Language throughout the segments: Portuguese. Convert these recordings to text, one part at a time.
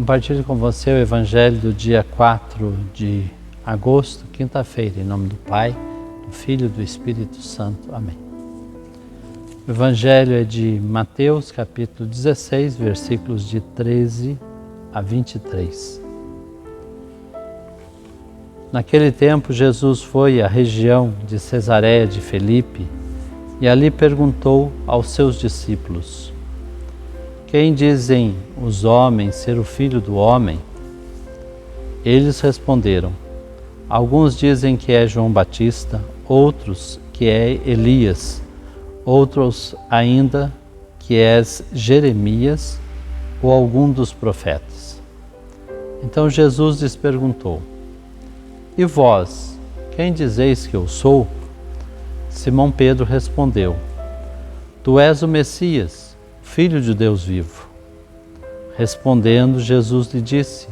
Compartilho com você o Evangelho do dia 4 de agosto, quinta-feira, em nome do Pai, do Filho e do Espírito Santo. Amém. O Evangelho é de Mateus, capítulo 16, versículos de 13 a 23. Naquele tempo, Jesus foi à região de Cesareia de Filipe e ali perguntou aos seus discípulos: quem dizem os homens ser o Filho do Homem? Eles responderam: alguns dizem que é João Batista, outros que é Elias, outros ainda que és Jeremias ou algum dos profetas. Então Jesus lhes perguntou: e vós, quem dizeis que eu sou? Simão Pedro respondeu: tu és o Messias, Filho de Deus vivo. Respondendo, Jesus lhe disse: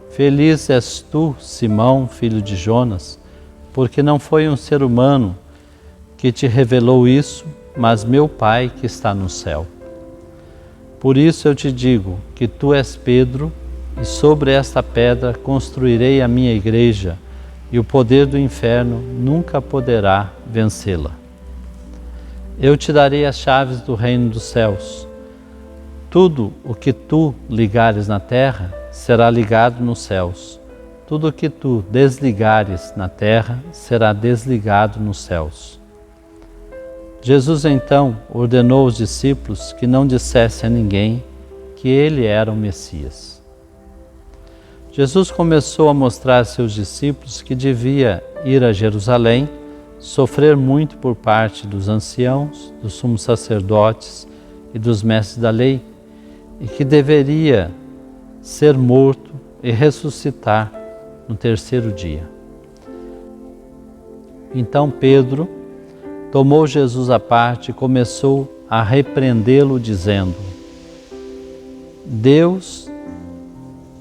feliz és tu, Simão, filho de Jonas, porque não foi um ser humano que te revelou isso, mas meu Pai que está no céu. Por isso eu te digo que tu és Pedro, e sobre esta pedra construirei a minha igreja, e o poder do inferno nunca poderá vencê-la. Eu te darei as chaves do reino dos céus. Tudo o que tu ligares na terra será ligado nos céus. Tudo o que tu desligares na terra será desligado nos céus. Jesus então ordenou aos discípulos que não dissessem a ninguém que ele era o Messias. Jesus começou a mostrar a seus discípulos que devia ir a Jerusalém, sofrer muito por parte dos anciãos, dos sumos sacerdotes e dos mestres da lei, e que deveria ser morto e ressuscitar no terceiro dia. Então Pedro tomou Jesus à parte e começou a repreendê-lo, dizendo: Deus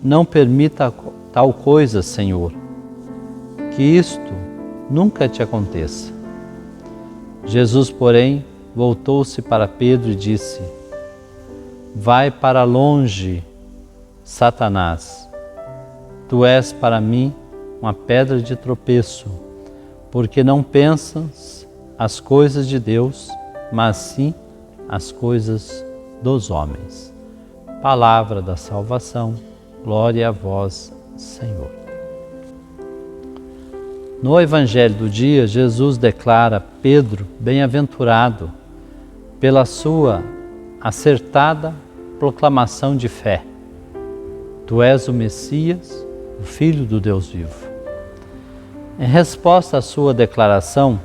não permita tal coisa, Senhor, que isto nunca te aconteça. Jesus, porém, voltou-se para Pedro e disse: vai para longe, Satanás. Tu és para mim uma pedra de tropeço, porque não pensas as coisas de Deus, mas sim as coisas dos homens. Palavra da salvação. Glória a vós, Senhor. No Evangelho do dia, Jesus declara Pedro bem-aventurado pela sua acertada proclamação de fé. Tu és o Messias, o Filho do Deus vivo. Em resposta à sua declaração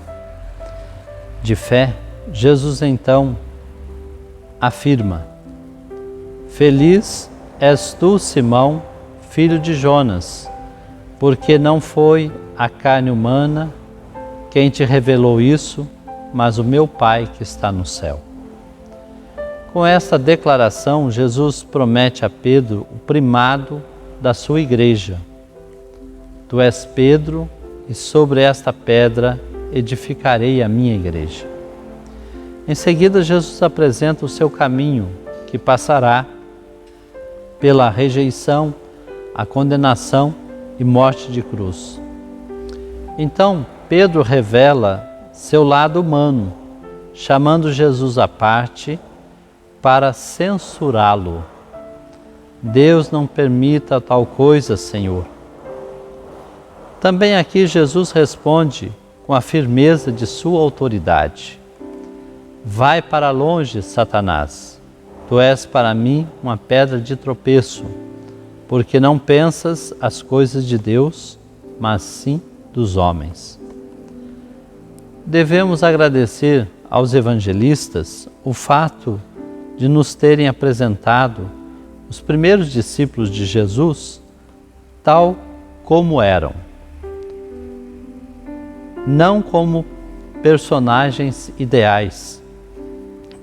de fé, Jesus então afirma: feliz és tu, Simão, filho de Jonas, porque não foi a carne humana quem te revelou isso, mas o meu Pai que está no céu. Com esta declaração, Jesus promete a Pedro o primado da sua igreja. Tu és Pedro, e sobre esta pedra edificarei a minha igreja. Em seguida, Jesus apresenta o seu caminho, que passará pela rejeição, a condenação e morte de cruz. Então, Pedro revela seu lado humano, chamando Jesus à parte para censurá-lo. Deus não permita tal coisa, Senhor. Também aqui Jesus responde com a firmeza de sua autoridade: vai para longe, Satanás. Tu és para mim uma pedra de tropeço, porque não pensas as coisas de Deus, mas sim dos homens. Devemos agradecer aos evangelistas o fato de nos terem apresentado os primeiros discípulos de Jesus tal como eram. Não como personagens ideais,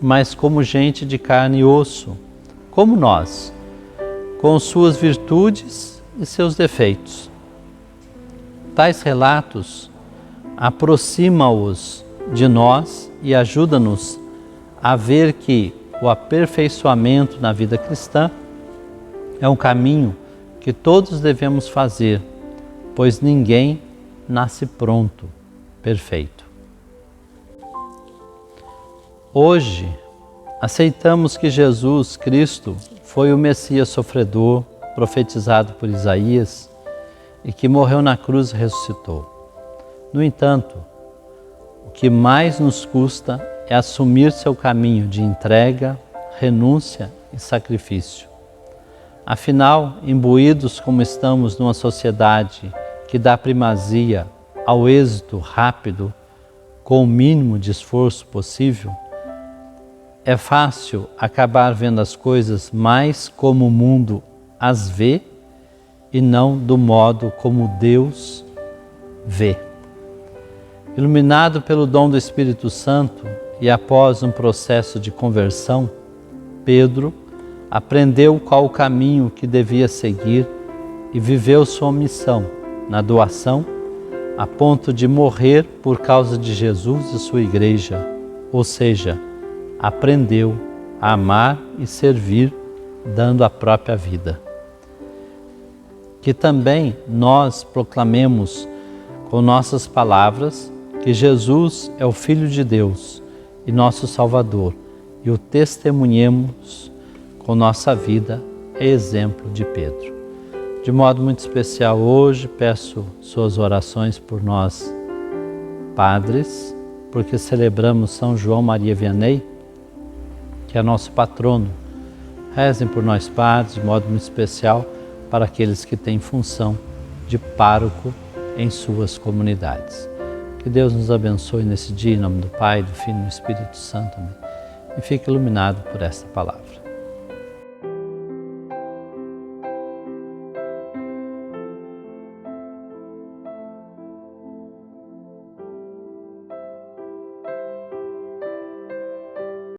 mas como gente de carne e osso, como nós, com suas virtudes e seus defeitos. Tais relatos aproximam-os de nós e ajudam-nos a ver que o aperfeiçoamento na vida cristã É um caminho que todos devemos fazer, pois ninguém nasce pronto, perfeito. Hoje, aceitamos que Jesus Cristo foi o Messias sofredor, profetizado por Isaías, e que morreu na cruz e ressuscitou. No entanto, o que mais nos custa é assumir seu caminho de entrega, renúncia e sacrifício. Afinal, imbuídos como estamos numa sociedade que dá primazia ao êxito rápido, com o mínimo de esforço possível, é fácil acabar vendo as coisas mais como o mundo as vê e não do modo como Deus vê. Iluminado pelo dom do Espírito Santo e após um processo de conversão, Pedro aprendeu qual o caminho que devia seguir e viveu sua missão na doação, a ponto de morrer por causa de Jesus e sua igreja, ou seja, aprendeu a amar e servir, dando a própria vida. Que também nós proclamemos com nossas palavras que Jesus é o Filho de Deus e nosso Salvador, e o testemunhemos com nossa vida, é exemplo de Pedro. De modo muito especial hoje, peço suas orações por nós, padres, porque celebramos São João Maria Vianney, que é nosso patrono. Rezem por nós, padres, de modo muito especial para aqueles que têm função de pároco em suas comunidades. Que Deus nos abençoe nesse dia, em nome do Pai, do Filho e do Espírito Santo. Amém. E fique iluminado por esta palavra.